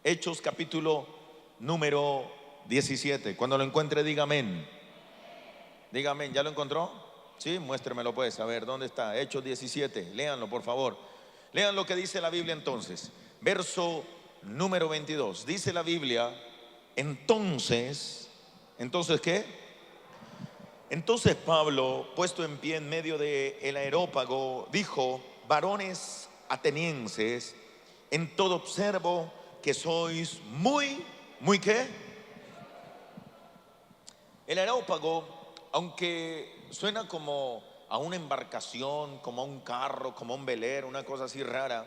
Hechos capítulo número 17. Cuando lo encuentre, diga amén. Diga amén. ¿Ya lo encontró? Sí, muéstremelo pues. A ver, ¿dónde está? Hechos 17. Léanlo, por favor. Lean lo que dice la Biblia entonces. Verso número 22. Dice la Biblia, entonces, ¿entonces qué? Entonces Pablo, puesto en pie en medio del areópago, dijo: varones atenienses, en todo observo que sois muy ¿qué? El areópago, aunque suena como a una embarcación, como a un carro, como a un velero, una cosa así rara,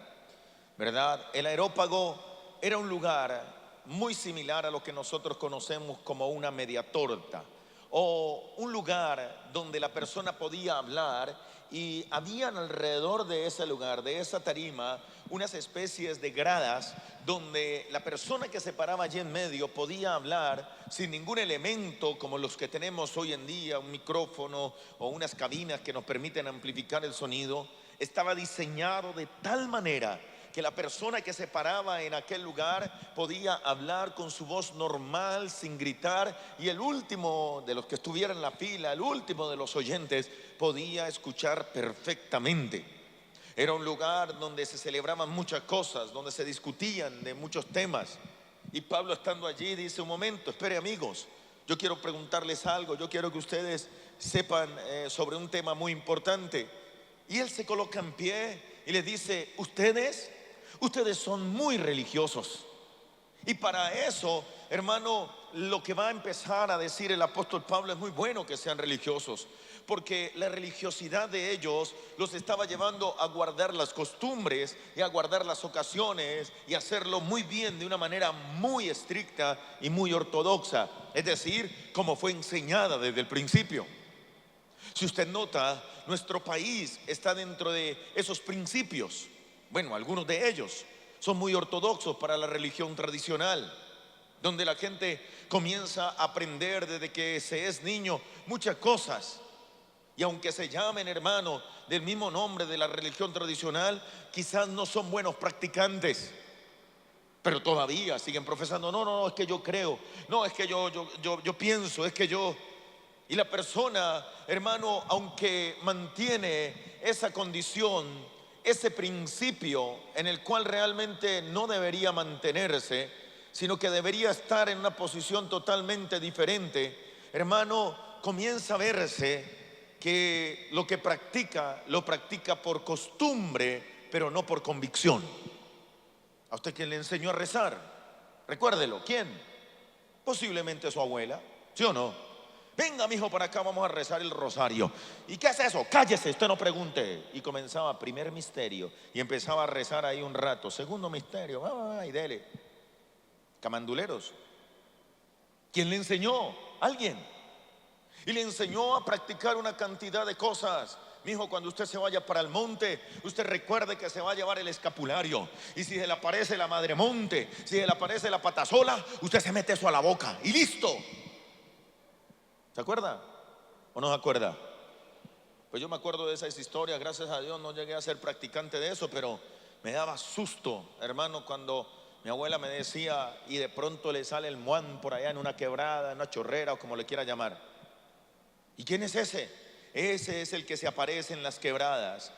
¿verdad? El areópago era un lugar muy similar a lo que nosotros conocemos como una media torta, o un lugar donde la persona podía hablar, y habían alrededor de ese lugar, de esa tarima, unas especies de gradas donde la persona que se paraba allí en medio podía hablar sin ningún elemento como los que tenemos hoy en día, un micrófono o unas cabinas que nos permiten amplificar el sonido. Estaba diseñado de tal manera que la persona que se paraba en aquel lugar podía hablar con su voz normal, sin gritar, y el último de los que estuviera en la fila, el último de los oyentes, podía escuchar perfectamente. Era un lugar donde se celebraban muchas cosas, donde se discutían de muchos temas. Y Pablo, estando allí, dice: un momento, espere amigos, yo quiero preguntarles algo, yo quiero que ustedes sepan sobre un tema muy importante. Y él se coloca en pie y les dice: ustedes son muy religiosos. Y para eso, hermano, lo que va a empezar a decir el apóstol Pablo, es muy bueno que sean religiosos, porque la religiosidad de ellos los estaba llevando a guardar las costumbres y a guardar las ocasiones y hacerlo muy bien, de una manera muy estricta y muy ortodoxa, es decir, como fue enseñada desde el principio. Si usted nota, nuestro país está dentro de esos principios. Bueno, algunos de ellos son muy ortodoxos para la religión tradicional, donde la gente comienza a aprender desde que se es niño muchas cosas. Y aunque se llamen, hermano, del mismo nombre de la religión tradicional, quizás no son buenos practicantes, pero todavía siguen profesando: no, es que yo creo, no, es que yo pienso, es que yo... Y la persona, hermano, aunque mantiene esa condición, ese principio en el cual realmente no debería mantenerse, sino que debería estar en una posición totalmente diferente, hermano, comienza a verse que lo que practica, lo practica por costumbre, pero no por convicción. ¿A usted quién le enseñó a rezar? Recuérdelo, ¿quién? Posiblemente su abuela, ¿sí o no? Venga, mijo, para acá, vamos a rezar el rosario. ¿Y qué es eso? Cállese, usted no pregunte. Y comenzaba primer misterio y empezaba a rezar ahí un rato. Segundo misterio, y dele. Camanduleros. ¿Quién le enseñó? Alguien. Y le enseñó a practicar una cantidad de cosas. Mijo, cuando usted se vaya para el monte, usted recuerde que se va a llevar el escapulario. Y si se le aparece la madre monte, si se le aparece la patasola, usted se mete eso a la boca y listo. ¿Se acuerda o no se acuerda? Pues yo me acuerdo de esas historias. Gracias a Dios no llegué a ser practicante de eso, pero me daba susto, hermano, cuando mi abuela me decía: y de pronto le sale el muán por allá en una quebrada, en una chorrera, o como le quiera llamar. ¿Y quién es ese? Ese es el que se aparece en las quebradas.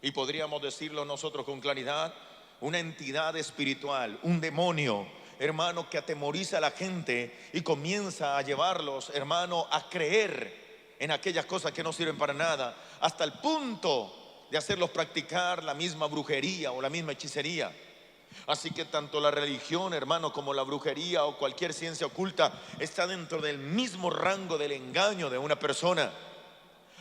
Y podríamos decirlo nosotros con claridad: una entidad espiritual, un demonio, hermano, que atemoriza a la gente y comienza a llevarlos, hermano, a creer en aquellas cosas que no sirven para nada, hasta el punto de hacerlos practicar la misma brujería o la misma hechicería. Así que tanto la religión, hermano, como la brujería o cualquier ciencia oculta está dentro del mismo rango del engaño de una persona.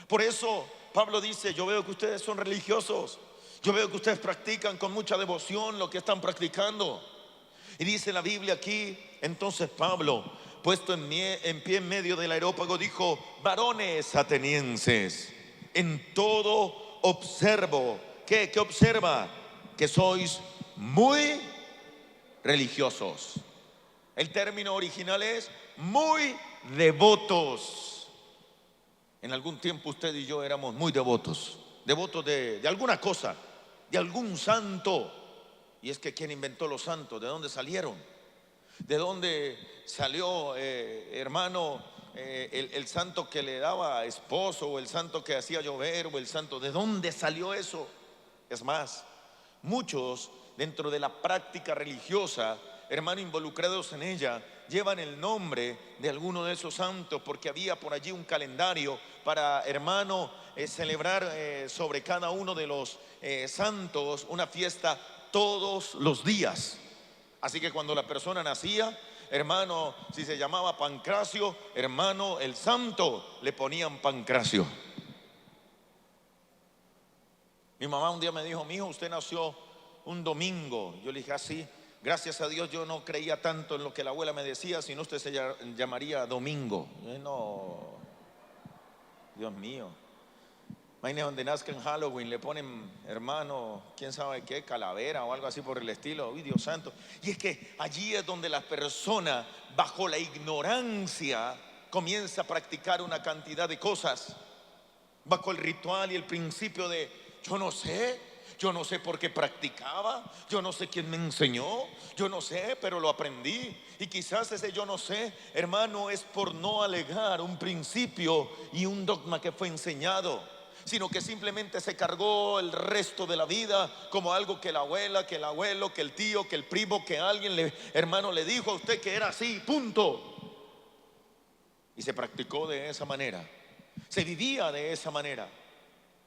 Por eso Pablo dice: yo veo que ustedes son religiosos, yo veo que ustedes practican con mucha devoción lo que están practicando. Y dice la Biblia aquí, entonces Pablo, puesto en pie en medio del areópago, dijo: varones atenienses, en todo observo. ¿Qué observa? Que sois muy religiosos. El término original es muy devotos. En algún tiempo usted y yo éramos muy devotos, devotos de alguna cosa, de algún santo. Y es que ¿quién inventó los santos? ¿De dónde salieron? ¿De dónde salió, hermano, el santo que le daba esposo, o el santo que hacía llover, o el santo? ¿De dónde salió eso? Es más, muchos dentro de la práctica religiosa, hermano, involucrados en ella, llevan el nombre de alguno de esos santos, porque había por allí un calendario para, hermano, celebrar sobre cada uno de los santos una fiesta todos los días. Así que cuando la persona nacía, hermano, si se llamaba Pancracio, hermano, el santo le ponían Pancracio. Mi mamá un día me dijo: mi hijo, usted nació un domingo. Yo le dije: así. Gracias a Dios yo no creía tanto en lo que la abuela me decía, sino usted se llamaría Domingo. No, Dios mío. Imagínese donde nazca en Halloween, le ponen, hermano, quién sabe qué, calavera o algo así por el estilo. Uy, Dios santo. Y es que allí es donde la persona, bajo la ignorancia, comienza a practicar una cantidad de cosas, bajo el ritual y el principio de: yo no sé por qué practicaba, yo no sé quién me enseñó, yo no sé, pero lo aprendí. Y quizás ese yo no sé, hermano, es por no alegar un principio y un dogma que fue enseñado, sino que simplemente se cargó el resto de la vida como algo que la abuela, que el abuelo, que el tío, que el primo, que alguien hermano, le dijo a usted que era así, punto. Y se practicó de esa manera, se vivía de esa manera.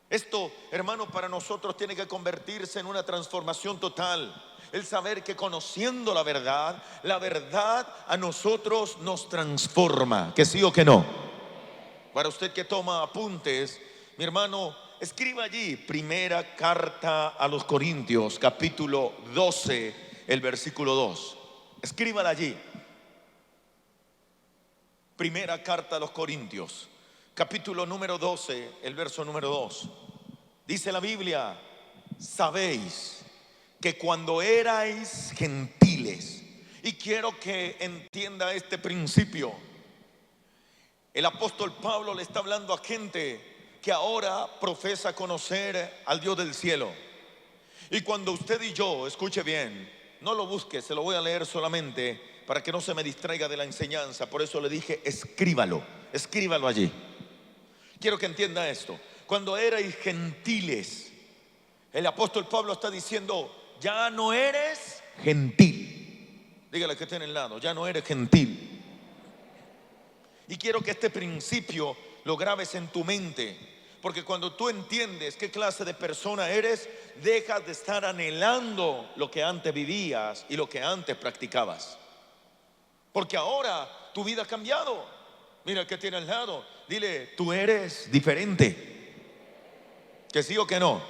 Esto, hermano, para nosotros tiene que convertirse en una transformación total. El saber que conociendo la verdad a nosotros nos transforma. ¿Que sí o que no? Para usted que toma apuntes, mi hermano, escriba allí: primera carta a los Corintios, capítulo 12, el versículo 2. Escríbala allí. Primera carta a los Corintios, capítulo número 12, el verso número 2. Dice la Biblia: sabéis que cuando erais gentiles, y quiero que entienda este principio, el apóstol Pablo le está hablando a gente que ahora profesa conocer al Dios del cielo. Y cuando usted y yo, escuche bien, no lo busque, se lo voy a leer solamente para que no se me distraiga de la enseñanza. Por eso le dije: escríbalo allí. Quiero que entienda esto. Cuando erais gentiles, el apóstol Pablo está diciendo: ya no eres gentil. Dígale que está en el lado: ya no eres gentil. Y quiero que este principio lo grabes en tu mente, porque cuando tú entiendes qué clase de persona eres, dejas de estar anhelando lo que antes vivías y lo que antes practicabas, porque ahora tu vida ha cambiado. Mira el que tiene al lado, dile: tú eres diferente. ¿Que sí o que no?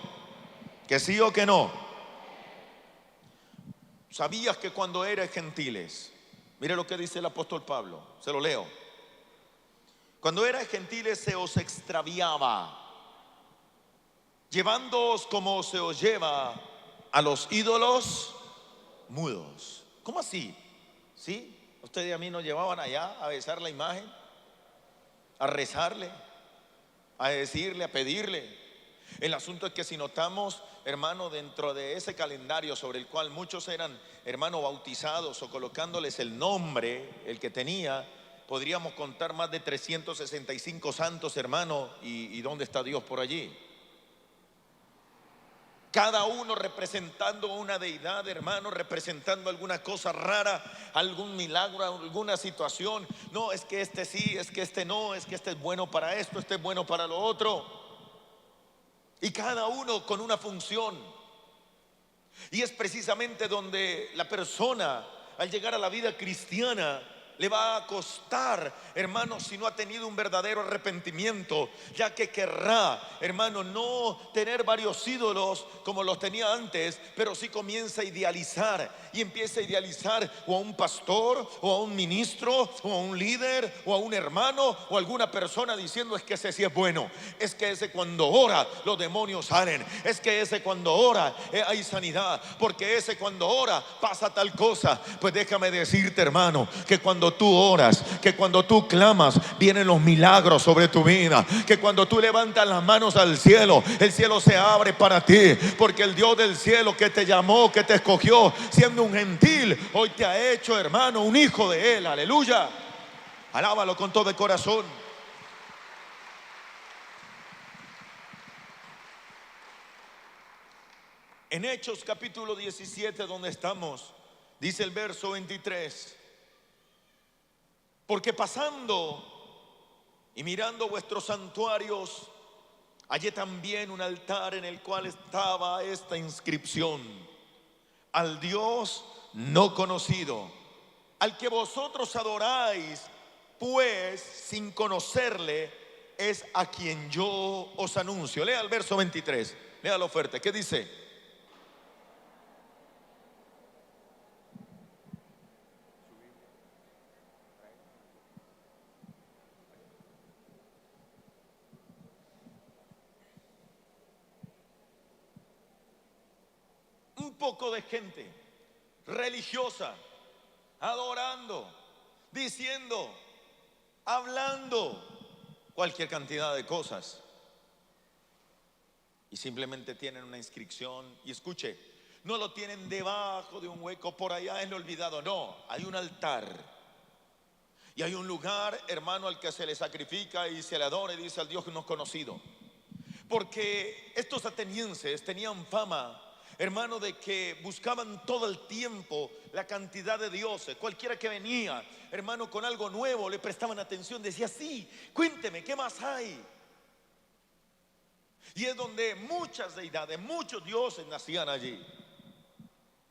¿Que sí o que no? ¿Sabías que cuando eres gentiles? Mire lo que dice el apóstol Pablo, se lo leo: cuando erais gentiles se os extraviaba, llevándoos como se os lleva a los ídolos mudos. ¿Cómo así? ¿Sí? Ustedes a mí nos llevaban allá a besar la imagen, a rezarle, a decirle, a pedirle. El asunto es que si notamos, hermano, dentro de ese calendario sobre el cual muchos eran, hermano, bautizados o colocándoles el nombre, el que tenía, podríamos contar más de 365 santos, hermano. ¿Y dónde está Dios por allí? Cada uno representando una deidad, hermano, representando alguna cosa rara, algún milagro, alguna situación. No, es que este sí, es que este no, es que este es bueno para esto, este es bueno para lo otro. Y cada uno con una función. Y es precisamente donde la persona, al llegar a la vida cristiana, le va a costar, hermano, si no ha tenido un verdadero arrepentimiento, ya que querrá, hermano, no tener varios ídolos como los tenía antes, pero sí comienza a idealizar, y empieza a idealizar o a un pastor, o a un ministro, o a un líder, o a un hermano, o a alguna persona, diciendo: es que ese sí es bueno, es que ese cuando ora los demonios salen, es que ese cuando ora hay sanidad, porque ese cuando ora pasa tal cosa. Pues déjame decirte, hermano, que cuando cuando tú oras, que cuando tú clamas, vienen los milagros sobre tu vida. Que cuando tú levantas las manos al cielo, el cielo se abre para ti. Porque el Dios del cielo que te llamó, que te escogió, siendo un gentil, hoy te ha hecho, hermano, un hijo de Él. Aleluya. Alábalo con todo el corazón. En Hechos capítulo 17, donde estamos, dice el verso 23: porque pasando y mirando vuestros santuarios, hallé también un altar en el cual estaba esta inscripción: al Dios no conocido, al que vosotros adoráis, pues sin conocerle, es a quien yo os anuncio. Lea el verso 23, léalo fuerte. ¿Qué dice? Un poco de gente religiosa, adorando, diciendo, hablando cualquier cantidad de cosas, y simplemente tienen una inscripción. Y escuche, no lo tienen debajo de un hueco por allá en lo olvidado. No, hay un altar y hay un lugar, hermano, al que se le sacrifica y se le adora y dice: al Dios no conocido. Porque estos atenienses tenían fama, hermano, de que buscaban todo el tiempo la cantidad de dioses. Cualquiera que venía, hermano, con algo nuevo, le prestaban atención. Decía: sí, cuénteme, ¿qué más hay? Y es donde muchas deidades, muchos dioses nacían allí.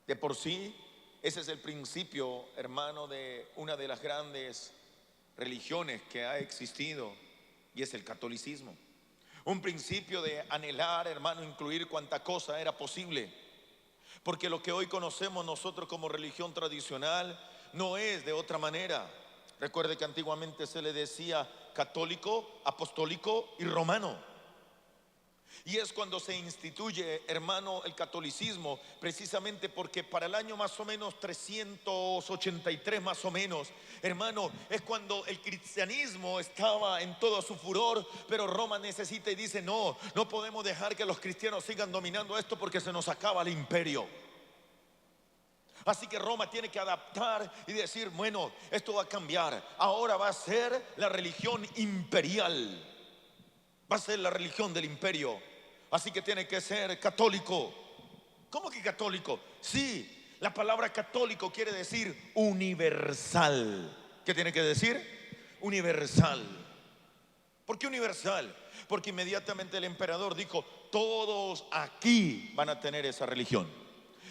De por sí, ese es el principio, hermano, de una de las grandes religiones que ha existido, y es el catolicismo. Un principio de anhelar, hermano, incluir cuanta cosa era posible. Porque lo que hoy conocemos nosotros como religión tradicional no es de otra manera. Recuerde que antiguamente se le decía católico, apostólico y romano. Y es cuando se instituye, hermano, el catolicismo, precisamente porque para el año más o menos 383 más o menos, hermano, es cuando el cristianismo estaba en todo su furor. Pero Roma necesita y dice: no, no podemos dejar que los cristianos sigan dominando esto, porque se nos acaba el imperio. Así que Roma tiene que adaptar y decir: bueno, esto va a cambiar. Ahora va a ser la religión imperial, va a ser la religión del imperio. Así que tiene que ser católico. ¿Cómo que católico? Sí, la palabra católico quiere decir universal. ¿Qué tiene que decir? Universal. ¿Por qué universal? Porque inmediatamente el emperador dijo: todos aquí van a tener esa religión.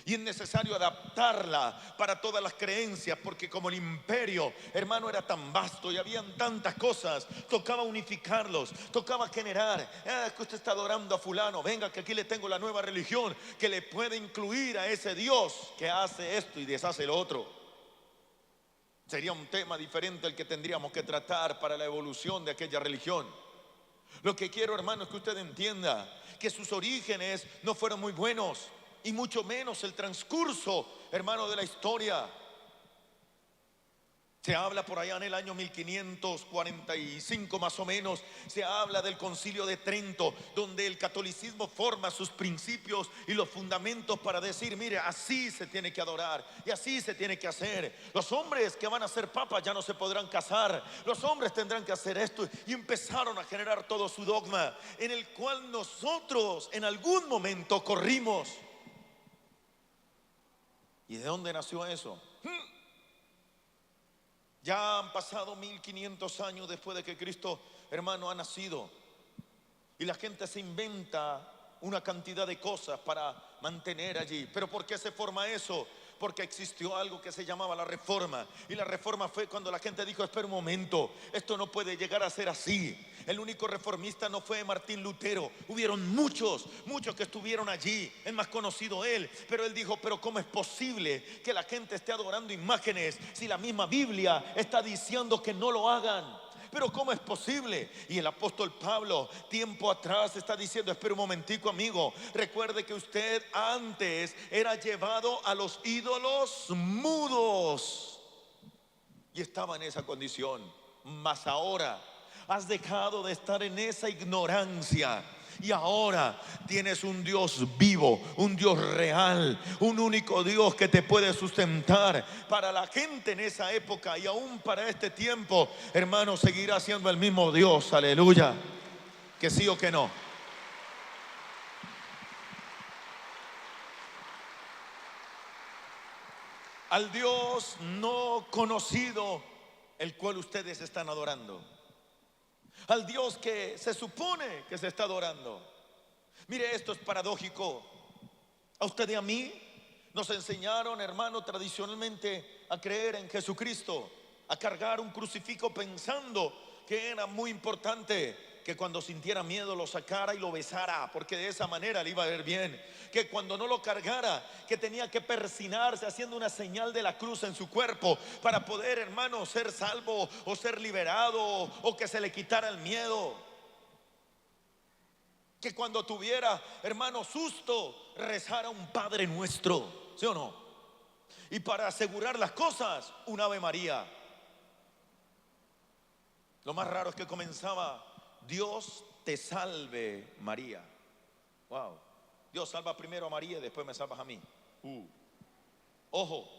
Y es necesario adaptarla para todas las creencias, porque como el imperio, hermano, era tan vasto y habían tantas cosas, tocaba unificarlos, tocaba generar. Es que usted está adorando a fulano, venga que aquí le tengo la nueva religión que le puede incluir a ese Dios que hace esto y deshace lo otro. Sería un tema diferente el que tendríamos que tratar para la evolución de aquella religión. Lo que quiero, hermano, es que usted entienda que sus orígenes no fueron muy buenos, y mucho menos el transcurso, hermano, de la historia. Se habla por allá en el año 1545 más o menos, se habla del Concilio de Trento, donde el catolicismo forma sus principios y los fundamentos para decir: mire, así se tiene que adorar y así se tiene que hacer. Los hombres que van a ser papas ya no se podrán casar, los hombres tendrán que hacer esto. Y empezaron a generar todo su dogma, en el cual nosotros en algún momento corrimos. ¿Y de dónde nació eso? Ya han pasado 1500 años después de que Cristo, hermano, ha nacido, y la gente se inventa una cantidad de cosas para mantener allí. ¿Pero por qué se forma eso? Porque existió algo que se llamaba la reforma. Y la reforma fue cuando la gente dijo: espera un momento, esto no puede llegar a ser así. El único reformista no fue Martín Lutero. Hubieron muchos que estuvieron allí. Es más conocido él. Pero él dijo: pero ¿cómo es posible que la gente esté adorando imágenes si la misma Biblia está diciendo que no lo hagan? Pero ¿cómo es posible? Y el apóstol Pablo, tiempo atrás, está diciendo: espera un momentico, amigo. Recuerde que usted antes era llevado a los ídolos mudos. y estaba en esa condición. Mas ahora has dejado de estar en esa ignorancia y ahora tienes un Dios vivo, un Dios real, un único Dios que te puede sustentar. Para la gente en esa época y aún para este tiempo, hermano, seguirá siendo el mismo Dios. Aleluya. Que sí o que no. Al Dios no conocido, el cual ustedes están adorando, al Dios que se supone que se está adorando. Mire, esto es paradójico. A usted y a mí nos enseñaron, hermano, tradicionalmente a creer en Jesucristo, a cargar un crucifijo pensando que era muy importante que cuando sintiera miedo lo sacara y lo besara, porque de esa manera le iba a ver bien. Que cuando no lo cargara, que tenía que persinarse haciendo una señal de la cruz en su cuerpo para poder, hermano, ser salvo o ser liberado o que se le quitara el miedo. Que cuando tuviera, hermano, susto, rezara un Padre Nuestro, ¿sí o no? Y para asegurar las cosas, un Ave María. Lo más raro es que comenzaba: Dios te salve María. Wow. Dios salva primero a María y después me salvas a mí. Ojo,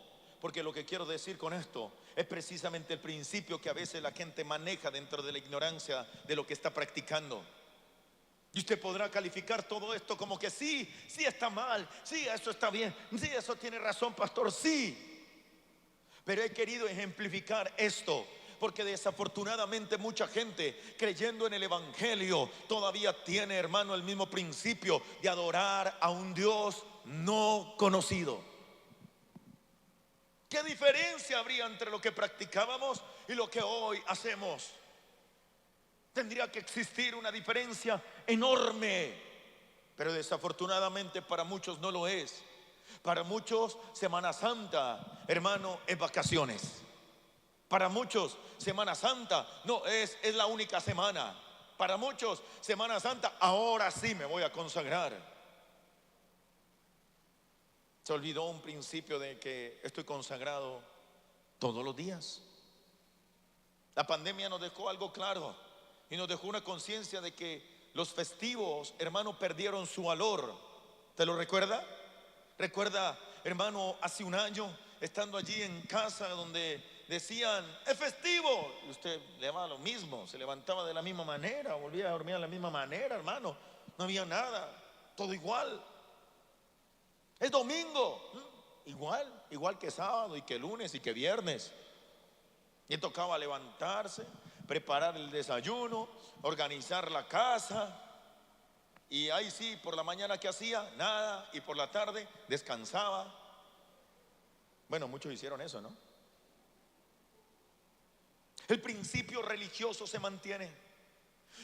porque lo que quiero decir con esto es precisamente el principio que a veces la gente maneja dentro de la ignorancia de lo que está practicando. Y usted podrá calificar todo esto como que sí, sí está mal, sí, eso está bien, sí, eso tiene razón, pastor, sí. Pero he querido ejemplificar esto porque desafortunadamente mucha gente creyendo en el evangelio todavía tiene, hermano, el mismo principio de adorar a un Dios no conocido. ¿Qué diferencia habría entre lo que practicábamos y lo que hoy hacemos? Tendría que existir una diferencia enorme, pero desafortunadamente para muchos no lo es. Para muchos Semana Santa, hermano, es vacaciones. Para muchos Semana Santa no es la única semana. Para muchos Semana Santa, ahora sí me voy a consagrar. Se olvidó un principio de que estoy consagrado todos los días. La pandemia nos dejó algo claro y nos dejó una conciencia de que los festivos, hermano, perdieron su valor. ¿Te lo recuerda? Recuerda, hermano, hace un año estando allí en casa donde decían es festivo y usted le daba lo mismo, se levantaba de la misma manera, volvía a dormir de la misma manera, hermano, no había nada, todo igual. Es domingo, igual que sábado y que lunes y que viernes. Y tocaba levantarse, preparar el desayuno, organizar la casa. Y ahí sí, por la mañana que hacía, nada. Y por la tarde descansaba. Bueno, muchos hicieron eso, ¿no? El principio religioso se mantiene.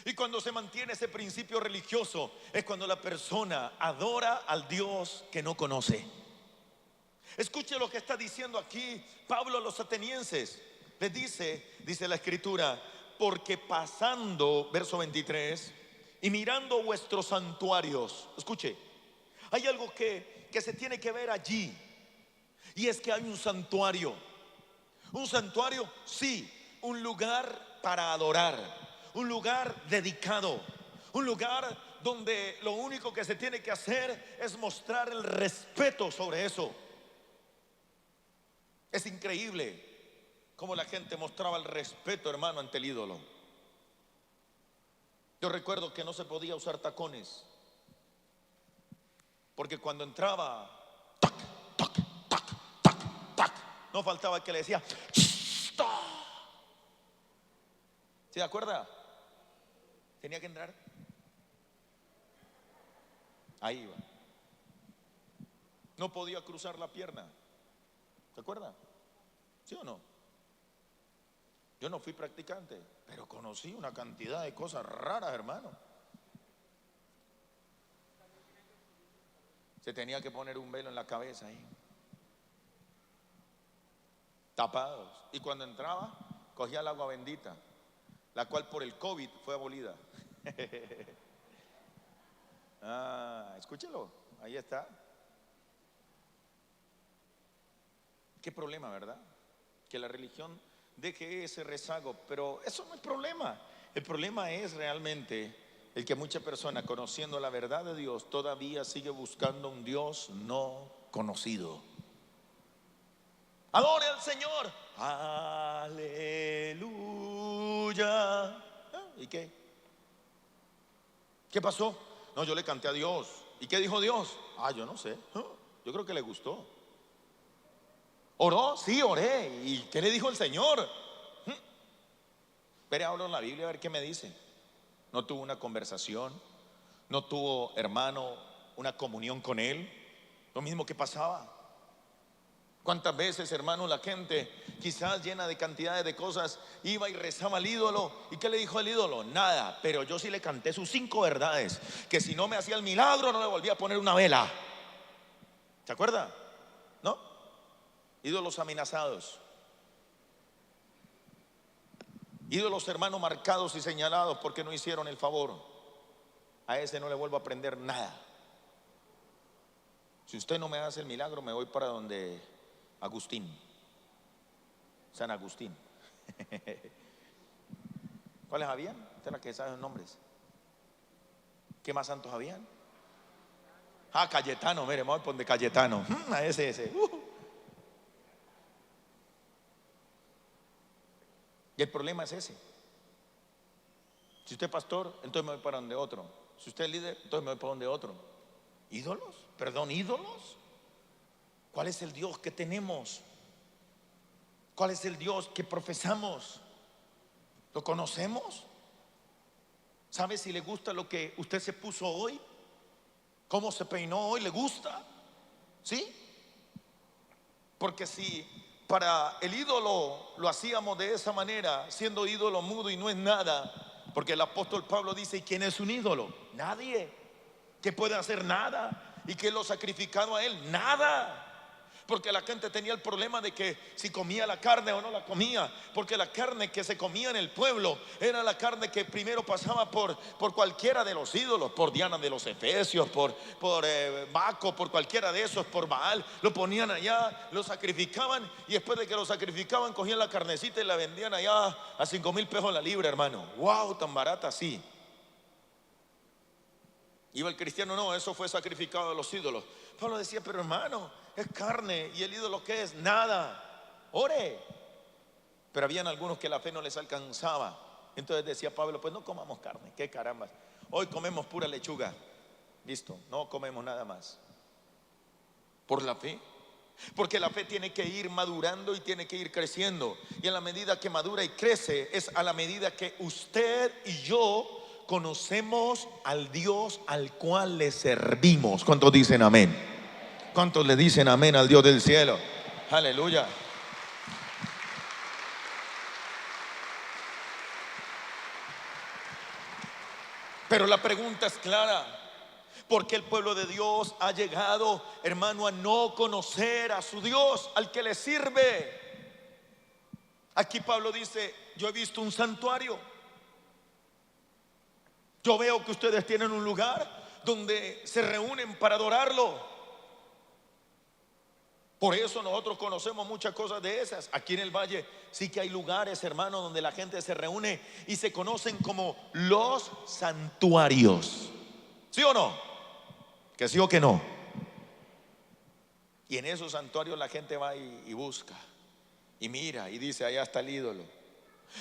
Y cuando se mantiene ese principio religioso es cuando la persona adora al Dios que no conoce. Escuche lo que está diciendo aquí Pablo a los atenienses. Les dice la escritura: porque pasando, verso 23, y mirando vuestros santuarios. Escuche, hay algo que se tiene que ver allí, y es que hay un santuario. Un santuario, sí, un lugar para adorar, un lugar dedicado, un lugar donde lo único que se tiene que hacer es mostrar el respeto sobre eso. Es increíble cómo la gente mostraba el respeto, hermano, ante el ídolo. Yo recuerdo que no se podía usar tacones, porque cuando entraba, tac, tac, tac, tac, tac, no faltaba el que le decía ¡stop! ¿Se acuerda? Tenía que entrar. Ahí iba. No podía cruzar la pierna. ¿Se acuerda? ¿Sí o no? Yo no fui practicante, pero conocí una cantidad de cosas raras, hermano. Se tenía que poner un velo en la cabeza ahí, tapados. Y cuando entraba, cogía el agua bendita, la cual por el COVID fue abolida. Escúchelo, ahí está. Qué problema, ¿verdad? Que la religión deje ese rezago, pero eso no es problema. El problema es realmente el que mucha persona, conociendo la verdad de Dios, todavía sigue buscando un Dios no conocido. Adore al Señor, aleluya. ¿Y qué? ¿Qué pasó? No, yo le canté a Dios. ¿Y qué dijo Dios? Yo no sé. Yo creo que le gustó. ¿Oró? Sí, oré. ¿Y qué le dijo el Señor? Pero hablo en la Biblia a ver qué me dice. No tuvo una conversación, no tuvo, hermano, una comunión con Él. Lo mismo que pasaba. ¿Cuántas veces, hermano, la gente, quizás llena de cantidades de cosas, iba y rezaba al ídolo? ¿Y qué le dijo el ídolo? Nada, pero yo sí le canté sus 5 verdades, que si no me hacía el milagro no le volvía a poner una vela. ¿Se acuerda? ¿No? Ídolos amenazados, ídolos, hermano, marcados y señalados porque no hicieron el favor. A ese no le vuelvo a aprender nada. Si usted no me hace el milagro, me voy para donde Agustín, San Agustín. ¿Cuáles habían? Usted es la que sabe los nombres. ¿Qué más santos habían? Cayetano, mire, vamos a poner Cayetano. A ese. Y el problema es ese. Si usted es pastor, entonces me voy para donde otro. Si usted es líder, entonces me voy para donde otro. ¿Ídolos? Perdón, ¿ídolos? ¿Cuál es el Dios que tenemos? ¿Cuál es el Dios que profesamos? ¿Lo conocemos? ¿Sabe si le gusta lo que usted se puso hoy? ¿Cómo se peinó hoy? ¿Le gusta? ¿Sí? Porque si para el ídolo lo hacíamos de esa manera, siendo ídolo mudo y no es nada, porque el apóstol Pablo dice: ¿y quién es un ídolo? Nadie. ¿Que puede hacer nada? ¿Y que lo sacrificado a él? Nada. Porque la gente tenía el problema de que si comía la carne o no la comía, porque la carne que se comía en el pueblo era la carne que primero pasaba por cualquiera de los ídolos, por Diana de los Efesios, por Baco, por cualquiera de esos, por Baal. Lo ponían allá, lo sacrificaban, y después de que lo sacrificaban cogían la carnecita y la vendían allá a 5,000 pesos la libra, hermano. Wow, tan barata así. Iba el cristiano: no, eso fue sacrificado a los ídolos. Pablo decía: pero hermano, es carne, y el ídolo ¿qué es? Nada. Ore. Pero habían algunos que la fe no les alcanzaba. Entonces decía Pablo: pues no comamos carne. Qué caramba, hoy comemos pura lechuga. Listo, no comemos nada más. Por la fe. Porque la fe tiene que ir madurando y tiene que ir creciendo. Y en la medida que madura y crece, es a la medida que usted y yo conocemos al Dios al cual le servimos. ¿Cuántos dicen amén? ¿Cuántos le dicen amén al Dios del cielo? Aleluya. Pero la pregunta es clara: ¿por qué el pueblo de Dios ha llegado, hermano, a no conocer a su Dios, al que le sirve? Aquí Pablo dice: yo he visto un santuario. Yo veo que ustedes tienen un lugar donde se reúnen para adorarlo. Por eso nosotros conocemos muchas cosas de esas. Aquí en el valle sí que hay lugares, hermano, donde la gente se reúne y se conocen como los santuarios. ¿Sí o no? ¿Que sí o que no? Y en esos santuarios la gente va y busca y mira y dice: allá está el ídolo.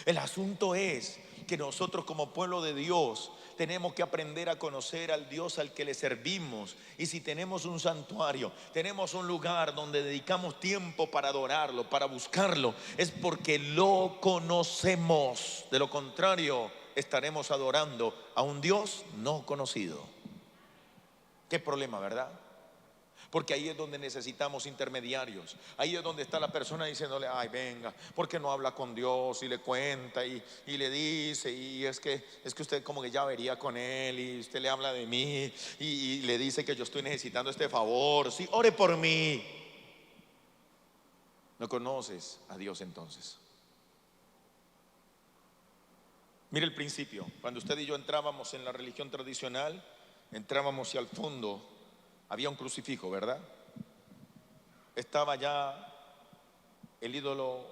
El asunto es que nosotros, como pueblo de Dios, tenemos que aprender a conocer al Dios al que le servimos. Y si tenemos un santuario, tenemos un lugar donde dedicamos tiempo para adorarlo, para buscarlo, es porque lo conocemos. De lo contrario, estaremos adorando a un Dios no conocido. Qué problema, ¿verdad? Porque ahí es donde necesitamos intermediarios. Ahí es donde está la persona diciéndole: ay, venga, ¿por qué no habla con Dios? Y le cuenta y le dice: y es que usted como que ya vería con él, y usted le habla de mí y le dice que yo estoy necesitando este favor. Sí, ore por mí. No conoces a Dios entonces. Mire el principio. Cuando usted y yo entrábamos en la religión tradicional, entrábamos y al fondo había un crucifijo, ¿verdad? Estaba ya el ídolo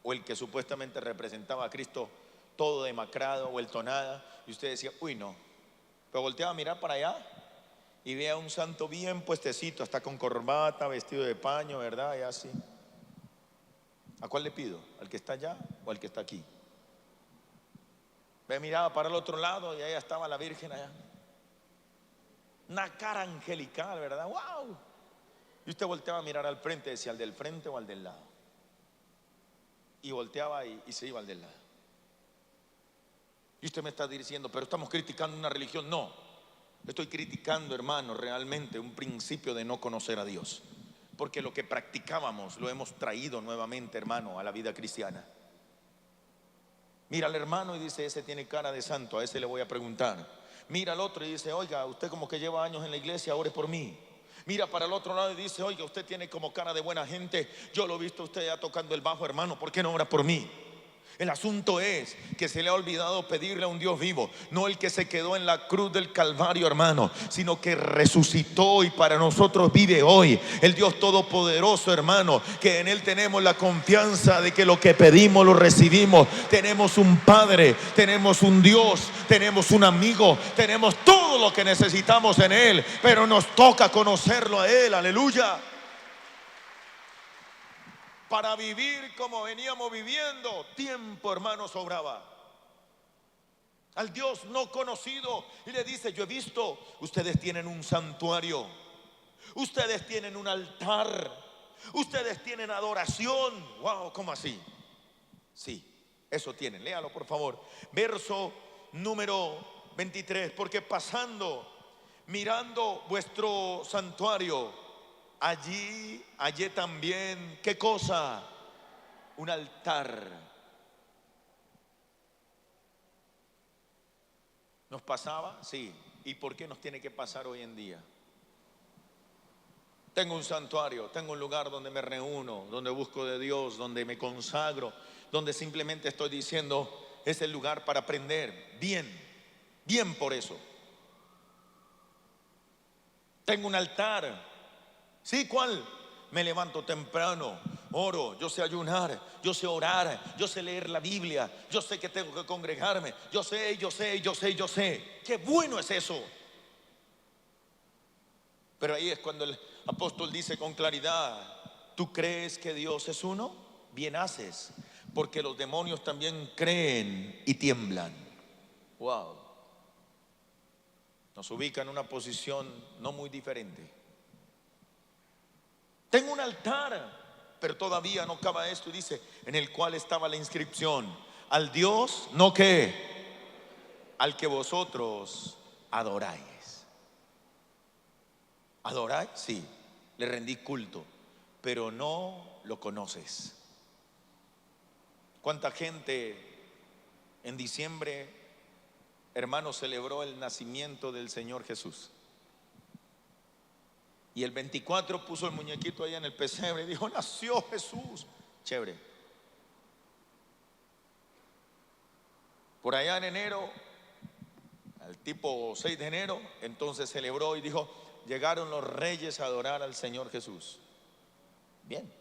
o el que supuestamente representaba a Cristo todo demacrado, vuelto nada, y usted decía, uy no, pero volteaba a mirar para allá y veía a un santo bien puestecito, hasta con corbata, vestido de paño, ¿verdad? Y así. ¿A cuál le pido? ¿Al que está allá o al que está aquí? Me miraba para el otro lado y allá estaba la Virgen allá. Una cara angelical, ¿verdad? ¡Wow! Y usted volteaba a mirar al frente, decía, ¿al del frente o al del lado? Y volteaba y se iba al del lado. Y usted me está diciendo, pero estamos criticando una religión. No, estoy criticando, hermano, realmente un principio de no conocer a Dios. Porque lo que practicábamos lo hemos traído nuevamente, hermano, a la vida cristiana. Mira al hermano y dice, ese tiene cara de santo, a ese le voy a preguntar. Mira al otro y dice, oiga, usted como que lleva años en la iglesia, ore por mí. Mira para el otro lado y dice, oiga, usted tiene como cara de buena gente, yo lo he visto a usted ya tocando el bajo, hermano, ¿por qué no ora por mí? El asunto es que se le ha olvidado pedirle a un Dios vivo, no el que se quedó en la cruz del Calvario, hermano, sino que resucitó y para nosotros vive hoy. El Dios todopoderoso, hermano, que en Él tenemos la confianza de que lo que pedimos lo recibimos. Tenemos un Padre, tenemos un Dios, tenemos un amigo, tenemos todo lo que necesitamos en Él, pero nos toca conocerlo a Él, aleluya. Para vivir como veníamos viviendo, tiempo, hermano, sobraba. Al Dios no conocido, y le dice, yo he visto, ustedes tienen un santuario, ustedes tienen un altar, ustedes tienen adoración. Wow, ¿cómo así? Sí, eso tienen, léalo por favor. Verso número 23, porque pasando, mirando vuestro santuario, allí hallé también, ¿qué cosa? Un altar. ¿Nos pasaba? Sí. ¿Y por qué nos tiene que pasar hoy en día? Tengo un santuario, tengo un lugar donde me reúno, donde busco de Dios, donde me consagro, donde simplemente estoy diciendo, es el lugar para aprender. Bien, bien por eso. Tengo un altar. ¿Sí? ¿Cuál? Me levanto temprano, oro, yo sé ayunar, yo sé orar, yo sé leer la Biblia, yo sé que tengo que congregarme, yo sé. Qué bueno es eso. Pero ahí es cuando el apóstol dice con claridad, ¿tú crees que Dios es uno? Bien haces, porque los demonios también creen y tiemblan. Wow. Nos ubica en una posición no muy diferente. Tengo un altar, pero todavía no acaba esto y dice, en el cual estaba la inscripción, al Dios, no que, al que vosotros adoráis. ¿Adoráis? Sí, le rendí culto, pero no lo conoces. ¿Cuánta gente en diciembre, hermano, celebró el nacimiento del Señor Jesús? Y el 24 puso el muñequito ahí en el pesebre y dijo, nació Jesús. Chévere. Por allá en enero, al tipo 6 de enero, entonces celebró y dijo, llegaron los reyes a adorar al Señor Jesús. Bien.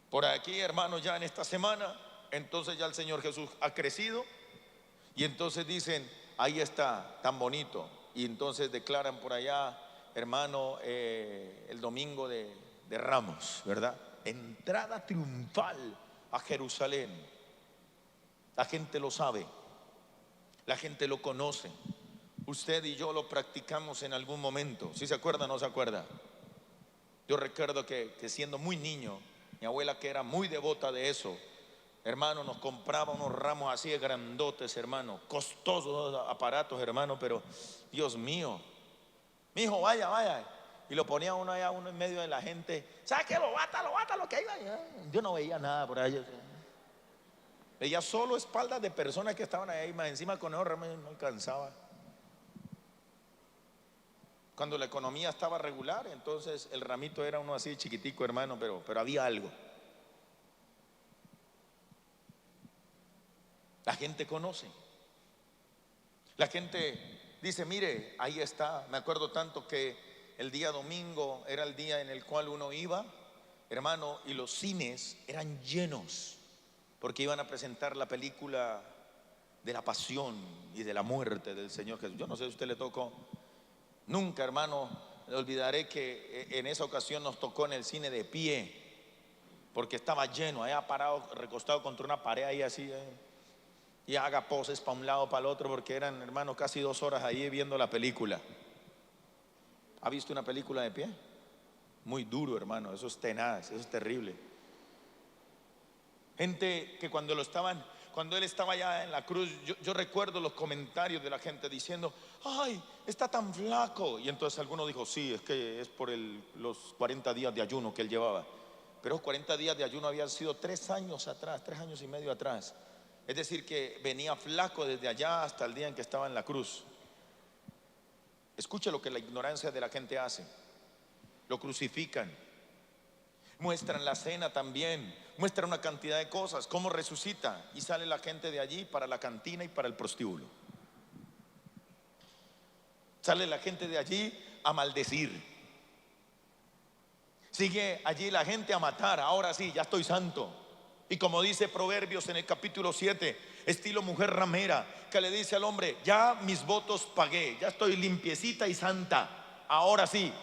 Por aquí, hermanos, ya en esta semana, entonces ya el Señor Jesús ha crecido y entonces dicen, ahí está, tan bonito. Y entonces declaran por allá, hermano, el domingo de Ramos, ¿verdad? Entrada triunfal a Jerusalén. La gente lo sabe, la gente lo conoce. Usted y yo lo practicamos en algún momento. ¿Sí se acuerda o no se acuerda? Yo recuerdo que siendo muy niño, mi abuela, que era muy devota de eso, hermano, nos compraba unos ramos así de grandotes, hermano, costosos aparatos, hermano, pero Dios mío, mi hijo, vaya. Y lo ponía uno allá, uno en medio de la gente. ¿Sabe qué? Lo bata, lo que iba. Yo no veía nada por ahí. Veía solo espaldas de personas que estaban ahí, más encima con esos ramos no alcanzaba. Cuando la economía estaba regular, entonces el ramito era uno así chiquitico, hermano, pero había algo. La gente conoce. La gente dice, mire, ahí está. Me acuerdo tanto que el día domingo era el día en el cual uno iba hermano, y los cines eran llenos porque iban a presentar la película de la pasión y de la muerte del Señor Jesús. Yo no sé si a usted le tocó. Nunca, hermano, olvidaré que en esa ocasión nos tocó en el cine de pie, porque estaba lleno, allá parado, recostado contra una pared ahí así, y haga poses para un lado, para el otro, porque eran, hermano, casi 2 horas ahí viendo la película. ¿Ha visto una película de pie? Muy duro, hermano, eso es tenaz, eso es terrible. Gente que cuando él estaba ya en la cruz, yo recuerdo los comentarios de la gente diciendo: ay, está tan flaco. Y entonces alguno dijo: sí, es que es por los 40 días de ayuno que él llevaba. Pero los 40 días de ayuno habían sido 3 años atrás, 3 años y medio atrás. Es decir, que venía flaco desde allá hasta el día en que estaba en la cruz. Escuche lo que la ignorancia de la gente hace. Lo crucifican, muestran la cena también, muestran una cantidad de cosas, cómo resucita, y sale la gente de allí para la cantina y para el prostíbulo. Sale la gente de allí a maldecir. Sigue allí la gente a matar. Ahora sí, ya estoy santo. Y como dice Proverbios en el capítulo 7, estilo mujer ramera, que le dice al hombre: ya mis votos pagué, ya estoy limpiecita y santa, ahora sí.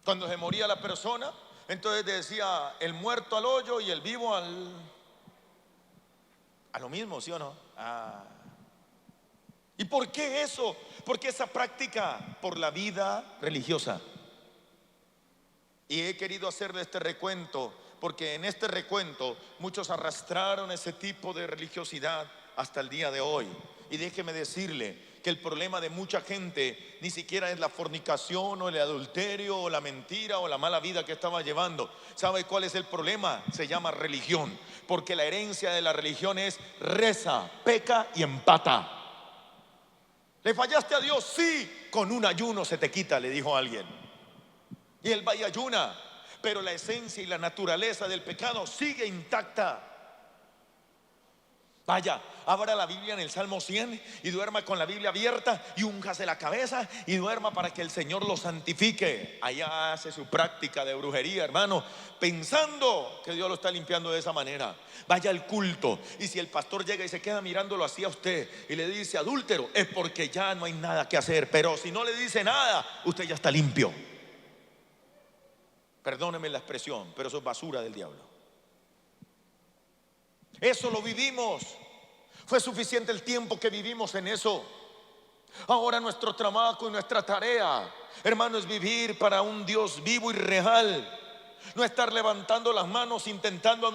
Cuando se moría la persona, entonces decía: el muerto al hoyo y el vivo a lo mismo, ¿sí o no? ¿Y por qué eso? Porque esa práctica por la vida religiosa. Y he querido hacerle este recuento porque en este recuento muchos arrastraron ese tipo de religiosidad hasta el día de hoy. Y déjeme decirle que el problema de mucha gente ni siquiera es la fornicación o el adulterio o la mentira o la mala vida que estaba llevando. ¿Sabe cuál es el problema? Se llama religión. Porque la herencia de la religión es: reza, peca y empata. ¿Le fallaste a Dios? Sí, con un ayuno se te quita, le dijo alguien. Y él va y ayuna, pero la esencia y la naturaleza del pecado sigue intacta. Vaya, abra la Biblia en el Salmo 100 y duerma con la Biblia abierta y únjase la cabeza y duerma para que el Señor lo santifique. Allá hace su práctica de brujería, hermano, pensando que Dios lo está limpiando de esa manera. Vaya al culto, y si el pastor llega y se queda mirándolo así a usted y le dice adúltero, es porque ya no hay nada que hacer. Pero si no le dice nada, usted ya está limpio. Perdóneme la expresión, pero eso es basura del diablo. Eso lo vivimos. Fue suficiente el tiempo que vivimos en eso. Ahora nuestro trabajo y nuestra tarea, hermano, es vivir para un Dios vivo y real. No estar levantando las manos intentando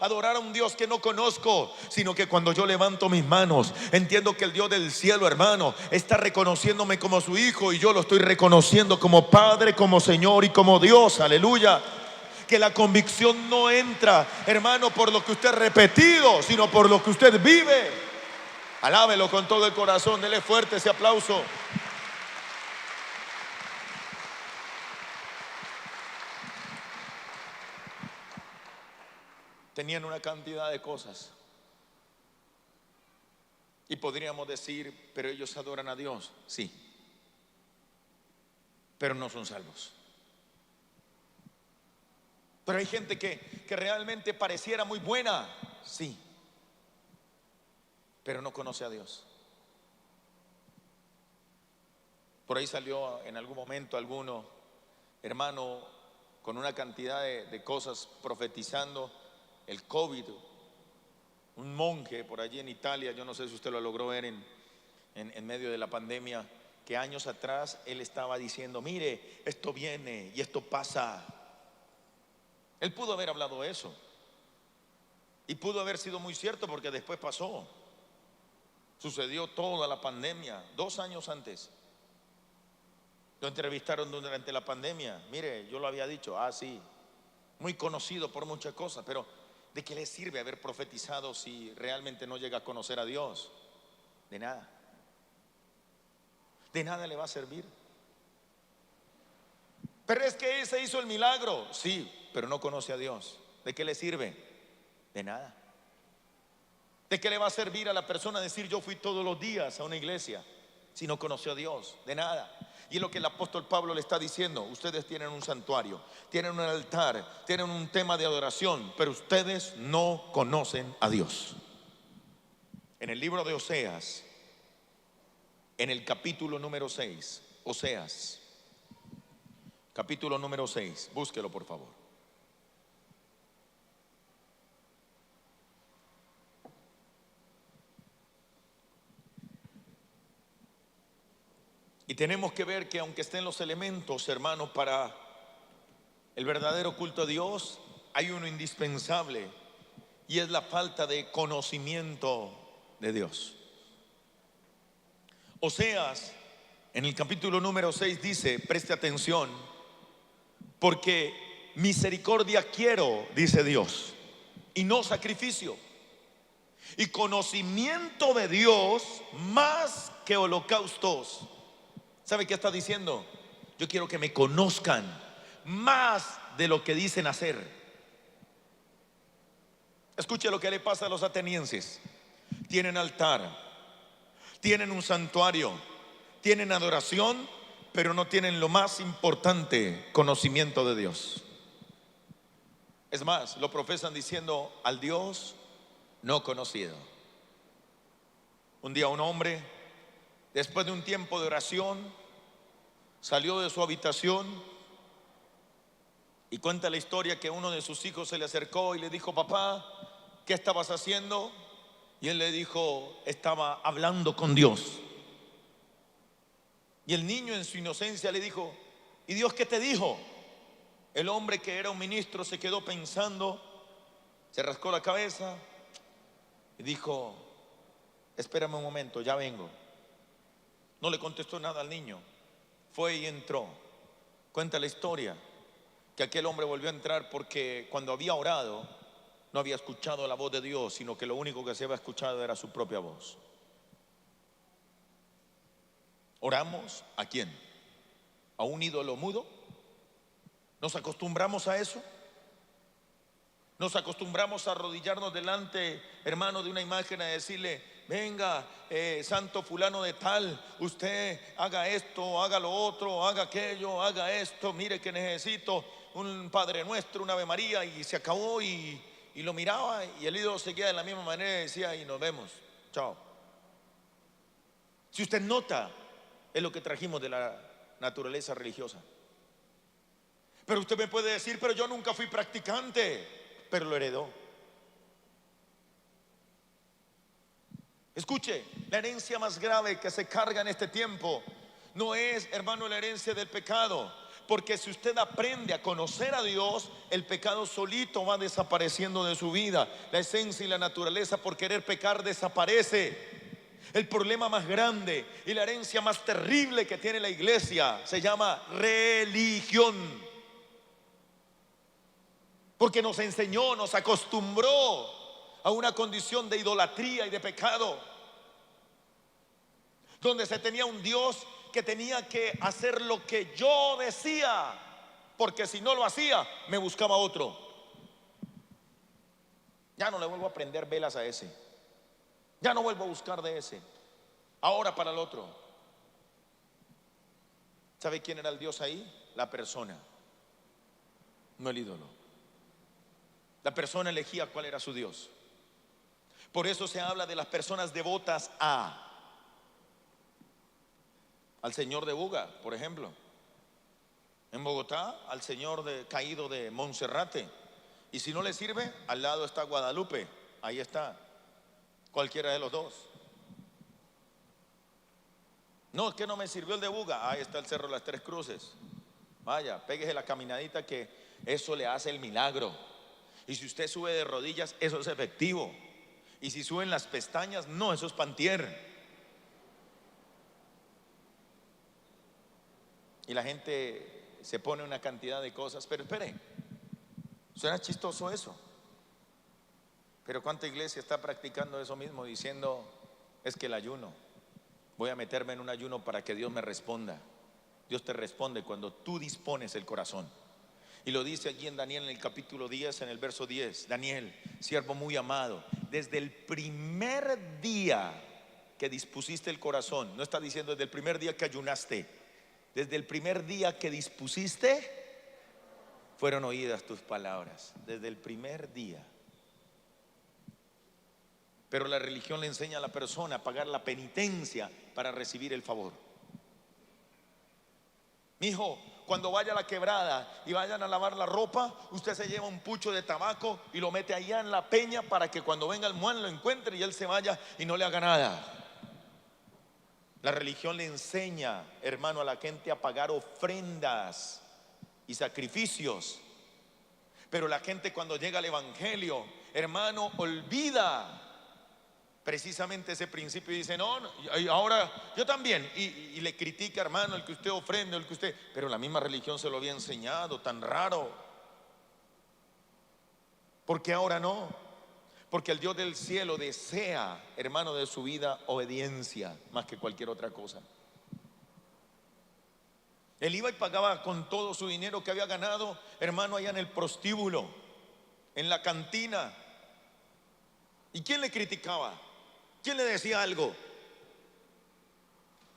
adorar a un Dios que no conozco, sino que cuando yo levanto mis manos, entiendo que el Dios del cielo, hermano, está reconociéndome como su hijo, y yo lo estoy reconociendo como Padre, como Señor y como Dios. Aleluya. Que la convicción no entra, hermano, por lo que usted ha repetido, sino por lo que usted vive. Alábelo con todo el corazón, dele fuerte ese aplauso. Tenían una cantidad de cosas y podríamos decir: pero ellos adoran a Dios. Sí, pero no son salvos. Pero hay gente que realmente pareciera muy buena. Sí, pero no conoce a Dios. Por ahí salió en algún momento alguno, hermano, con una cantidad de cosas profetizando el COVID. Un monje por allí en Italia, yo no sé si usted lo logró ver en medio de la pandemia, que años atrás él estaba diciendo: mire, esto viene y esto pasa. Él pudo haber hablado eso y pudo haber sido muy cierto, porque después pasó. Sucedió toda la pandemia 2 años antes. Lo entrevistaron durante la pandemia. Mire, yo lo había dicho. Sí, muy conocido por muchas cosas, pero ¿de qué le sirve haber profetizado si realmente no llega a conocer a Dios? De nada. De nada le va a servir. Pero es que se hizo el milagro. Sí, pero no conoce a Dios. ¿De qué le sirve? De nada. ¿De qué le va a servir a la persona decir: yo fui todos los días a una iglesia, si no conoció a Dios? De nada. Y es lo que el apóstol Pablo le está diciendo: ustedes tienen un santuario, tienen un altar, tienen un tema de adoración, pero ustedes no conocen a Dios. En el libro de Oseas, en el capítulo número 6, Oseas, capítulo número 6, búsquelo por favor. Y tenemos que ver que aunque estén los elementos, hermanos, para el verdadero culto a Dios, hay uno indispensable, y es la falta de conocimiento de Dios. Oseas, en el capítulo número 6 dice, preste atención, porque misericordia quiero, dice Dios, y no sacrificio, y conocimiento de Dios más que holocaustos. ¿Sabe qué está diciendo? Yo quiero que me conozcan más de lo que dicen hacer. Escuche lo que le pasa a los atenienses. Tienen altar, tienen un santuario, tienen adoración, pero no tienen lo más importante: conocimiento de Dios. Es más, lo profesan diciendo: al Dios no conocido. Un día un hombre, después de un tiempo de oración, salió de su habitación y cuenta la historia que uno de sus hijos se le acercó y le dijo: papá, ¿qué estabas haciendo? Y él le dijo: estaba hablando con Dios. Y el niño en su inocencia le dijo: ¿y Dios qué te dijo? El hombre, que era un ministro, se quedó pensando, se rascó la cabeza y dijo: espérame un momento, ya vengo. No le contestó nada al niño. Fue y entró. Cuenta la historia que aquel hombre volvió a entrar porque cuando había orado no había escuchado la voz de Dios, sino que lo único que se había escuchado era su propia voz. ¿Oramos a quién? ¿A un ídolo mudo? ¿Nos acostumbramos a eso? ¿Nos acostumbramos a arrodillarnos delante, hermano, de una imagen, a decirle: venga, santo fulano de tal, usted haga esto, haga lo otro, haga aquello, haga esto, mire que necesito un Padre Nuestro, una Ave María? Y se acabó, y lo miraba, y el ídolo seguía de la misma manera y decía: y nos vemos, chao. Si usted nota, es lo que trajimos de la naturaleza religiosa. Pero usted me puede decir: pero yo nunca fui practicante. Pero lo heredó. Escuche, la herencia más grave que se carga en este tiempo no es, hermano, la herencia del pecado, porque si usted aprende a conocer a Dios, el pecado solito va desapareciendo de su vida. La esencia y la naturaleza por querer pecar desaparece. El problema más grande y la herencia más terrible que tiene la iglesia se llama religión, porque nos enseñó, nos acostumbró a una condición de idolatría y de pecado, donde se tenía un Dios que tenía que hacer lo que yo decía, porque si no lo hacía, me buscaba otro. Ya no le vuelvo a prender velas a ese, ya no vuelvo a buscar de ese, ahora para el otro. ¿Sabe quién era el Dios ahí? La persona, no el ídolo. La persona elegía cuál era su Dios. Por eso se habla de las personas devotas al señor de Buga, por ejemplo. En Bogotá, al señor caído de Monserrate. Y si no le sirve, al lado está Guadalupe. Ahí está, cualquiera de los dos. No, es que no me sirvió el de Buga. Ahí está el Cerro de las Tres Cruces. Vaya, péguese la caminadita, que eso le hace el milagro. Y si usted sube de rodillas, eso es efectivo. Y si suben las pestañas, no, eso es pantier. Y la gente se pone una cantidad de cosas. Pero esperen, suena chistoso eso, pero ¿cuánta iglesia está practicando eso mismo, diciendo: es que el ayuno, voy a meterme en un ayuno para que Dios me responda? Dios te responde cuando tú dispones el corazón. Y lo dice allí en Daniel, en el capítulo 10, en el verso 10. Daniel, siervo muy amado, desde el primer día que dispusiste el corazón, no está diciendo desde el primer día que ayunaste, desde el primer día que dispusiste, fueron oídas tus palabras. Desde el primer día. Pero la religión le enseña a la persona a pagar la penitencia para recibir el favor. Mi hijo, cuando vaya a la quebrada y vayan a lavar la ropa, usted se lleva un pucho de tabaco y lo mete allá en la peña para que cuando venga el muan lo encuentre y él se vaya y no le haga nada. La religión le enseña, hermano, a la gente a pagar ofrendas y sacrificios. Pero la gente, cuando llega al evangelio, hermano, olvida precisamente ese principio y dice: no, y ahora yo también, y le critica, hermano, el que usted ofrende, el que usted, pero la misma religión se lo había enseñado. Tan raro. ¿Por qué ahora no? Porque el Dios del cielo desea, hermano, de su vida obediencia más que cualquier otra cosa. Él iba y pagaba con todo su dinero que había ganado, hermano, allá en el prostíbulo, en la cantina. ¿Y quién le criticaba? ¿Quién le decía algo?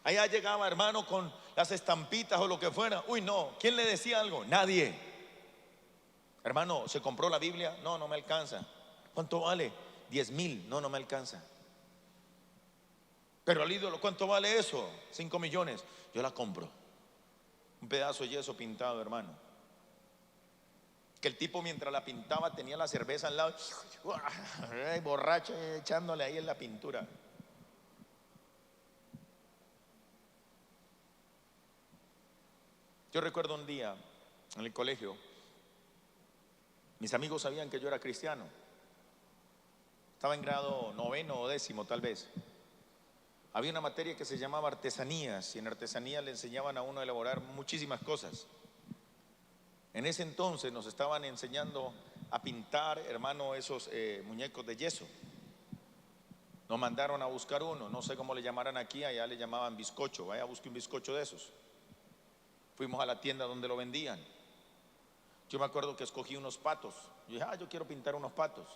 Allá llegaba, hermano, con las estampitas o lo que fuera. Uy, no. ¿Quién le decía algo? Nadie. Hermano, ¿se compró la Biblia? No, no me alcanza. ¿Cuánto vale? 10,000. No, no me alcanza. Pero al ídolo, ¿cuánto vale eso? 5 millones. Yo la compro. Un pedazo de yeso pintado, hermano. Que el tipo, mientras la pintaba, tenía la cerveza al lado, borracho, echándole ahí en la pintura. Yo recuerdo un día en el colegio, mis amigos sabían que yo era cristiano. Estaba en grado 9º o 10º tal vez. Había una materia que se llamaba artesanías, y en artesanías le enseñaban a uno a elaborar muchísimas cosas. En ese entonces nos estaban enseñando a pintar, hermano, esos muñecos de yeso. Nos mandaron a buscar uno, no sé cómo le llamaran aquí, allá le llamaban bizcocho. Vaya a buscar un bizcocho de esos. Fuimos a la tienda donde lo vendían. Yo me acuerdo que escogí unos patos. Yo dije: yo quiero pintar unos patos.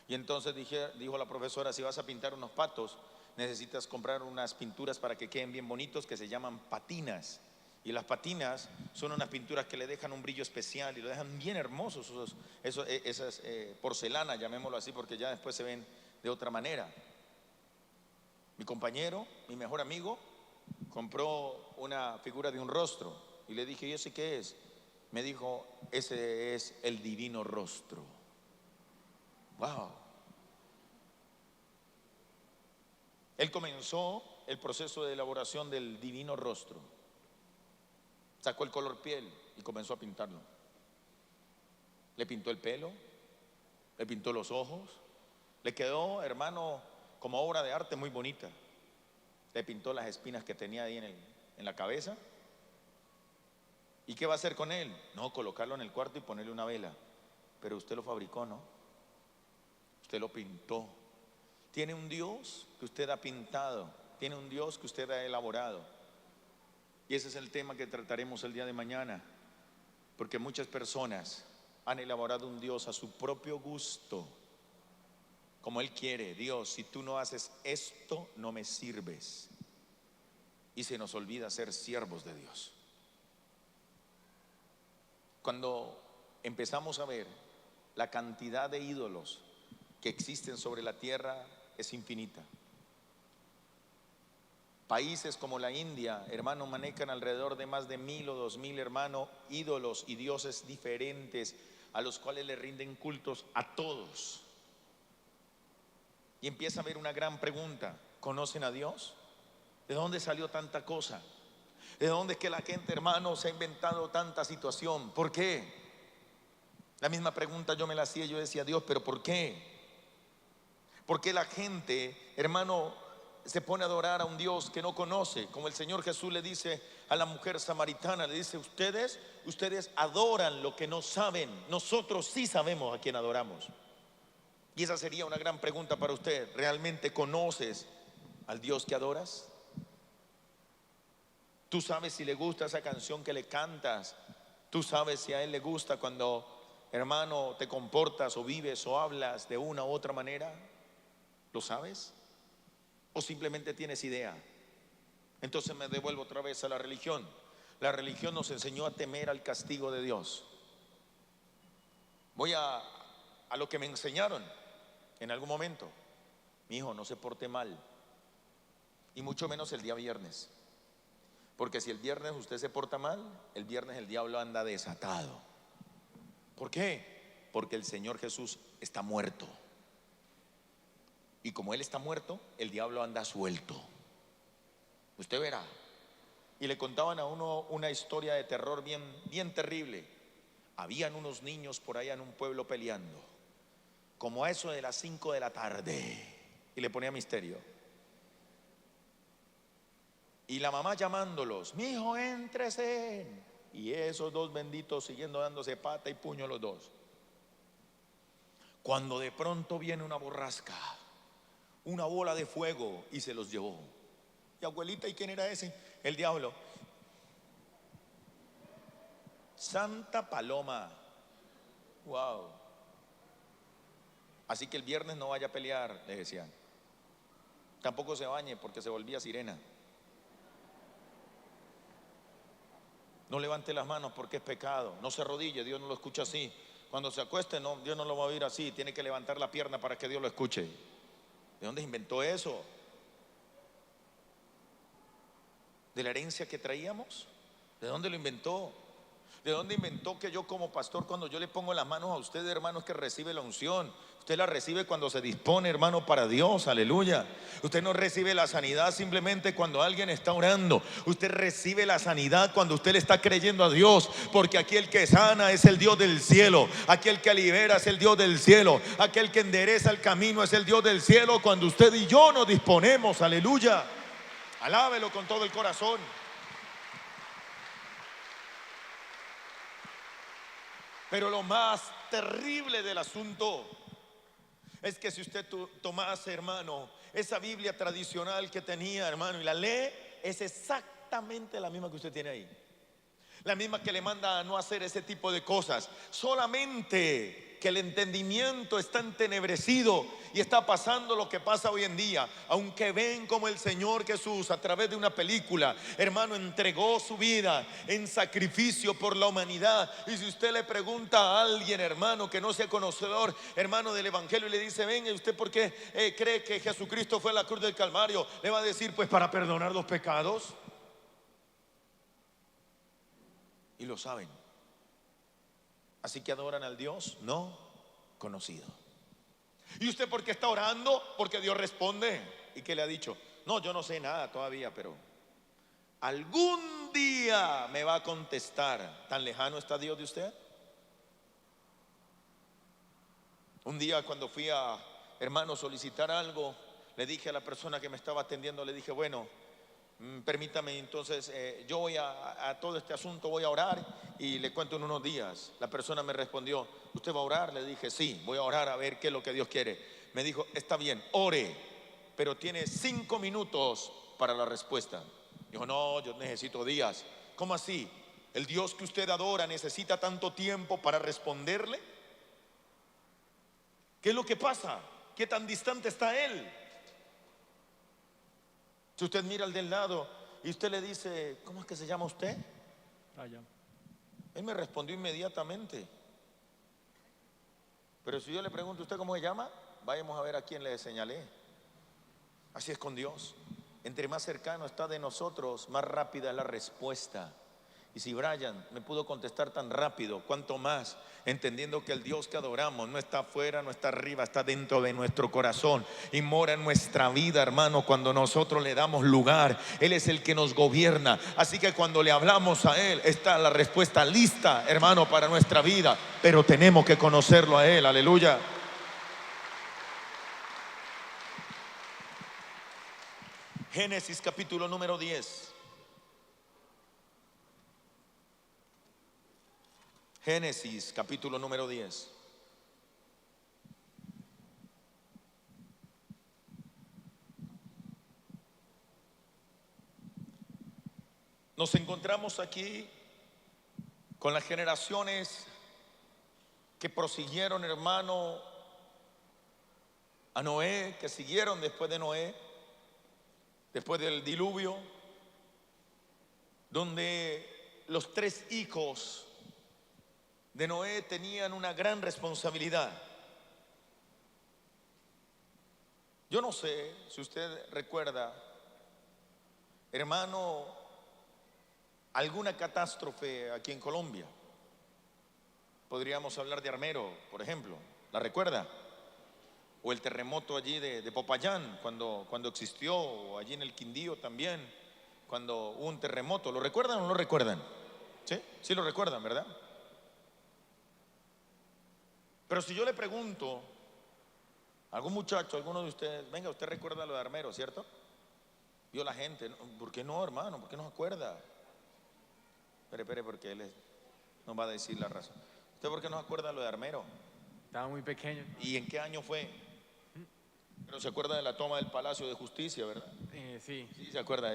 Y entonces dijo la profesora: si vas a pintar unos patos, necesitas comprar unas pinturas para que queden bien bonitos, que se llaman patinas. Y las patinas son unas pinturas que le dejan un brillo especial y lo dejan bien hermosos, esas porcelanas, llamémoslo así, porque ya después se ven de otra manera. Mi compañero, mi mejor amigo, compró una figura de un rostro y le dije: ¿y ese qué es? Me dijo: ese es el divino rostro. Wow. Él comenzó el proceso de elaboración del divino rostro. Sacó el color piel y comenzó a pintarlo. Le pintó el pelo, le pintó los ojos. Le quedó, hermano, como obra de arte muy bonita. Le pintó las espinas que tenía ahí en la cabeza. ¿Y qué va a hacer con él? No, colocarlo en el cuarto y ponerle una vela. Pero usted lo fabricó, ¿no? Usted lo pintó. Tiene un Dios que usted ha pintado. Tiene un Dios que usted ha elaborado. Y ese es el tema que trataremos el día de mañana. Porque muchas personas han elaborado un Dios a su propio gusto, como Él quiere. Dios, si tú no haces esto, no me sirves. Y se nos olvida ser siervos de Dios. Cuando empezamos a ver la cantidad de ídolos que existen sobre la tierra, es infinita. Países como la India, hermano, manejan alrededor de más de 1,000 o 2,000, hermano, ídolos y dioses diferentes a los cuales le rinden cultos a todos. Y empieza a haber una gran pregunta: ¿conocen a Dios? ¿De dónde salió tanta cosa? ¿De dónde es que la gente, hermano, se ha inventado tanta situación? ¿Por qué? La misma pregunta yo me la hacía. Yo decía: Dios, ¿pero por qué? ¿Por qué la gente, hermano, se pone a adorar a un Dios que no conoce? Como el Señor Jesús le dice a la mujer samaritana, le dice: ustedes adoran lo que no saben. Nosotros sí sabemos a quién adoramos. Y esa sería una gran pregunta para usted. ¿Realmente conoces al Dios que adoras? Tú sabes si le gusta esa canción que le cantas. Tú sabes si a Él le gusta cuando, hermano, te comportas o vives o hablas de una u otra manera. ¿Lo sabes? ¿O simplemente tienes idea? Entonces me devuelvo otra vez a la religión. La religión nos enseñó a temer al castigo de Dios. Voy a lo que me enseñaron en algún momento. Mi hijo, no se porte mal, y mucho menos el día viernes, porque si el viernes usted se porta mal, el viernes el diablo anda desatado. ¿Por qué? Porque el Señor Jesús está muerto, y como Él está muerto, el diablo anda suelto. Usted verá. Y le contaban a uno una historia de terror bien terrible. Habían unos niños por allá en un pueblo peleando, como a eso de las 5 de la tarde, y le ponía misterio. Y la mamá llamándolos: mi hijo, éntrese. Y esos dos benditos siguiendo dándose pata y puño los dos. Cuando de pronto viene una borrasca, una bola de fuego, y se los llevó. Y abuelita, ¿y quién era ese? El diablo. Santa Paloma. Wow. Así que el viernes no vaya a pelear, le decían. Tampoco se bañe porque se volvía sirena. No levante las manos porque es pecado. No se arrodille, Dios no lo escucha así. Cuando se acueste, no, Dios no lo va a oír así. Tiene que levantar la pierna para que Dios lo escuche. ¿De dónde inventó eso? ¿De la herencia que traíamos? ¿De dónde lo inventó? ¿De dónde inventó que yo como pastor, cuando yo le pongo las manos a usted, hermano, es que recibe la unción? Usted la recibe cuando se dispone, hermano, para Dios, aleluya. Usted no recibe la sanidad simplemente cuando alguien está orando. Usted recibe la sanidad cuando usted le está creyendo a Dios, porque aquí el que sana es el Dios del cielo, aquí el que libera es el Dios del cielo, aquí el que endereza el camino es el Dios del cielo. Cuando usted y yo nos disponemos, aleluya, alábelo con todo el corazón. Pero lo más terrible del asunto es que si usted tomase, hermano, esa Biblia tradicional que tenía, hermano, y la lee, es exactamente la misma que usted tiene ahí. La misma que le manda a no hacer ese tipo de cosas. Solamente que el entendimiento está entenebrecido y está pasando lo que pasa hoy en día. Aunque ven como el Señor Jesús, a través de una película, hermano, entregó su vida en sacrificio por la humanidad. Y si usted le pregunta a alguien, hermano, que no sea conocedor, hermano, del evangelio, y le dice: venga, ¿usted por qué cree que Jesucristo fue a la cruz del Calvario? Le va a decir: pues para perdonar los pecados. Y lo saben. Así que adoran al Dios no conocido. ¿Y usted por qué está orando? Porque Dios responde. ¿Y qué le ha dicho? No, yo no sé nada todavía, pero algún día me va a contestar. ¿Tan lejano está Dios de usted? Un día cuando fui a, hermano, solicitar algo, le dije a la persona que me estaba atendiendo, le dije: bueno, permítame, entonces yo voy a todo este asunto, voy a orar y le cuento en unos días. La persona me respondió: ¿usted va a orar? Le dije: sí, voy a orar a ver qué es lo que Dios quiere. Me dijo: está bien, ore, pero tiene 5 minutos para la respuesta. Dijo: no, yo necesito días. ¿Cómo así? ¿El Dios que usted adora necesita tanto tiempo para responderle? ¿Qué es lo que pasa? ¿Qué tan distante está Él? Si usted mira al del lado y usted le dice: ¿cómo es que se llama usted? Allá. Él me respondió inmediatamente. Pero si yo le pregunto: ¿usted cómo se llama? Vayamos a ver a quién le señalé. Así es con Dios. Entre más cercano está de nosotros, más rápida es la respuesta. Y si Brian me pudo contestar tan rápido, cuánto más entendiendo que el Dios que adoramos no está afuera, no está arriba, está dentro de nuestro corazón y mora en nuestra vida, hermano, cuando nosotros le damos lugar. Él es el que nos gobierna. Así que cuando le hablamos a Él, está la respuesta lista, hermano, para nuestra vida. Pero tenemos que conocerlo a Él, aleluya. Génesis capítulo número 10. Génesis capítulo número 10. Nos encontramos aquí con las generaciones que prosiguieron, hermano, a Noé, que siguieron después de Noé, después del diluvio, donde los tres hijos de Noé tenían una gran responsabilidad. Yo no sé si usted recuerda, hermano, alguna catástrofe aquí en Colombia. Podríamos hablar de Armero, por ejemplo. ¿La recuerda? O el terremoto allí de Popayán, cuando existió, o allí en el Quindío también, cuando hubo un terremoto. ¿Lo recuerdan o no lo recuerdan? ¿Sí? Sí lo recuerdan, ¿verdad? Pero si yo le pregunto a algún muchacho, a alguno de ustedes, venga, usted recuerda lo de Armero, ¿cierto? Vio la gente, ¿por qué no, hermano? ¿Por qué no se acuerda? Espere, porque él nos va a decir la razón. ¿Usted por qué no se acuerda lo de Armero? Estaba muy pequeño. ¿Y en qué año fue? Pero se acuerda de la toma del Palacio de Justicia, ¿verdad? Sí, Sí, se acuerda.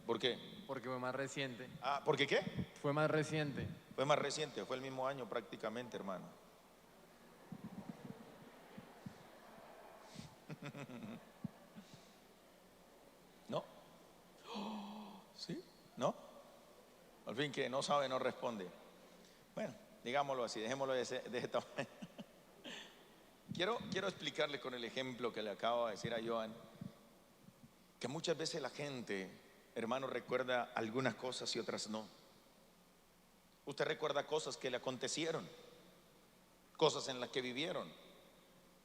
¿Por qué? porque fue más reciente. Ah, ¿por qué qué? Fue más reciente. Fue más reciente, fue el mismo año prácticamente, hermano. ¿No? ¿Sí? ¿No? Al fin que no sabe, no responde. Bueno, digámoslo así, dejémoslo de esta manera. Quiero explicarle con el ejemplo que le acabo de decir a Joan, que muchas veces la gente, hermano, recuerda algunas cosas y otras no. Usted recuerda cosas que le acontecieron, cosas en las que vivieron.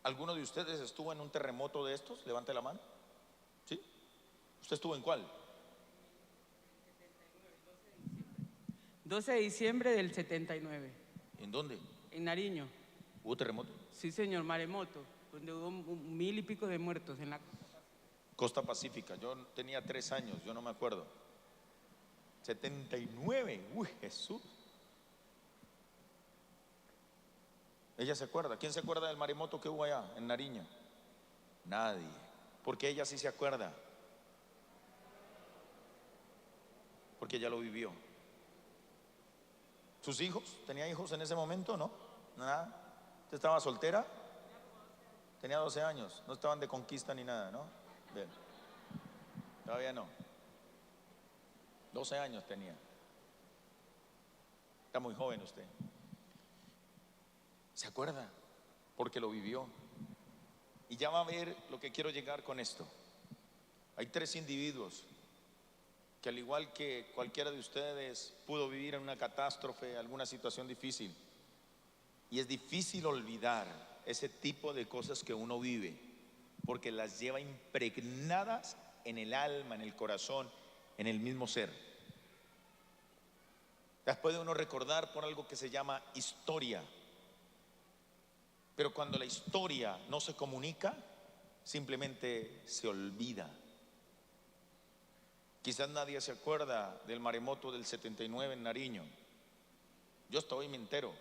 ¿Alguno de ustedes estuvo en un terremoto de estos? Levante la mano. ¿Sí? ¿Usted estuvo en cuál? 12 de diciembre del 79, ¿En dónde? en Nariño. ¿Hubo terremoto? Sí, señor, maremoto, donde hubo 1000 y pico de muertos en la... Costa Pacífica. Yo tenía 3 años, yo no me acuerdo. 79, uy, Jesús. Ella se acuerda. ¿Quién se acuerda del maremoto que hubo allá en Nariño? Nadie. Porque ella sí se acuerda. Porque ella lo vivió. ¿Sus hijos? ¿Tenía hijos en ese momento? ¿No? Nada. ¿Usted estaba soltera? Tenía 12 años. No estaban de conquista ni nada, ¿no? Bien. Todavía no. 12 años tenía. Está muy joven usted. ¿Se acuerda? Porque lo vivió. Y ya va a ver lo que quiero llegar con esto. Hay 3 individuos que, al igual que cualquiera de ustedes, pudo vivir en una catástrofe, alguna situación difícil. Y es difícil olvidar ese tipo de cosas que uno vive, porque las lleva impregnadas en el alma, en el corazón, en el mismo ser. Las puede uno recordar por algo que se llama historia. Pero cuando la historia no se comunica, simplemente se olvida. Quizás nadie se acuerda del maremoto del 79 en Nariño. Yo hasta hoy me entero.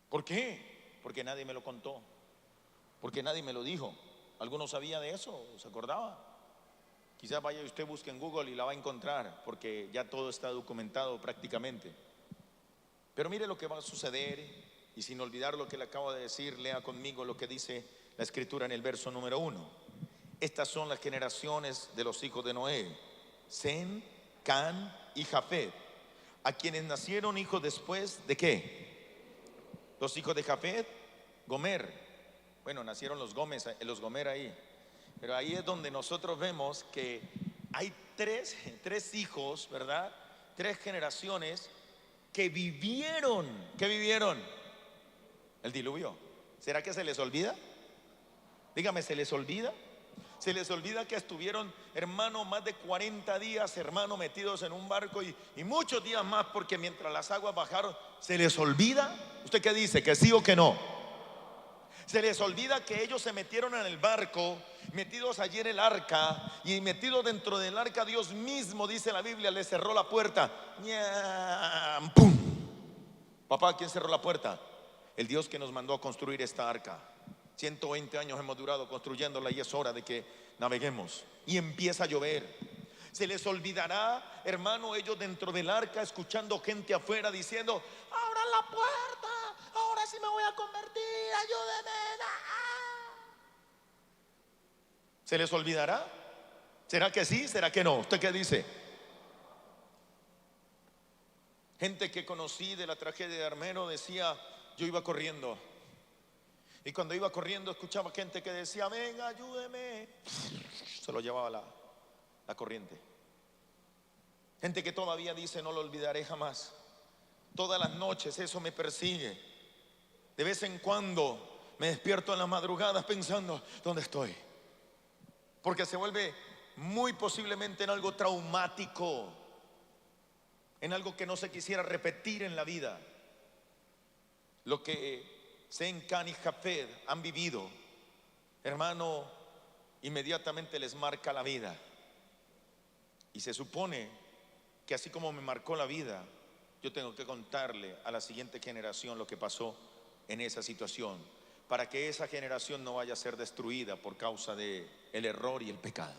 ¿Por qué? Porque nadie me lo contó. Porque nadie me lo dijo. ¿Alguno sabía de eso? ¿Se acordaba? Quizás vaya y usted busque en Google y la va a encontrar, porque ya todo está documentado prácticamente. Pero mire lo que va a suceder. Y sin olvidar lo que le acabo de decir, lea conmigo lo que dice la escritura en el verso número 1. Estas son las generaciones de los hijos de Noé: Sem, Can y Jafet, a quienes nacieron hijos después de ¿qué? Los hijos de Jafet, Gomer. Bueno, nacieron los Gomer ahí. Pero ahí es donde nosotros vemos que hay tres hijos, ¿verdad? 3 generaciones que vivieron. ¿Qué vivieron? El diluvio. ¿Será que se les olvida? Dígame, ¿se les olvida? Se les olvida que estuvieron, hermano, más de 40 días, hermano, metidos en un barco y muchos días más, porque mientras las aguas bajaron. ¿Se les olvida? ¿Usted qué dice? ¿Que sí o que no? Se les olvida que ellos se metieron en el barco, metidos allí en el arca, y metidos dentro del arca, Dios mismo, dice la Biblia, les cerró la puerta. ¡Ñam! ¡Pum! Papá, ¿quién cerró la puerta? El Dios que nos mandó a construir esta arca. 120 años hemos durado construyéndola y es hora de que naveguemos. Y empieza a llover. Se les olvidará, hermano, ellos dentro del arca escuchando gente afuera diciendo: abran la puerta, ahora sí me voy a convertir, ayúdenme. ¿Se les olvidará? ¿Será que sí? ¿Será que no? ¿Usted qué dice? Gente que conocí de la tragedia de Armero decía, yo iba corriendo. Y cuando iba corriendo escuchaba gente que decía, venga, ayúdeme. Se lo llevaba la corriente. Gente que todavía dice, no lo olvidaré jamás. Todas las noches eso me persigue. De vez en cuando me despierto en las madrugadas pensando, ¿dónde estoy? Porque se vuelve muy posiblemente en algo traumático, en algo que no se quisiera repetir en la vida. Lo que Sem, Can y Jafet han vivido, hermano, inmediatamente les marca la vida. Y se supone que así como me marcó la vida, yo tengo que contarle a la siguiente generación lo que pasó en esa situación, para que esa generación no vaya a ser destruida por causa del error y el pecado.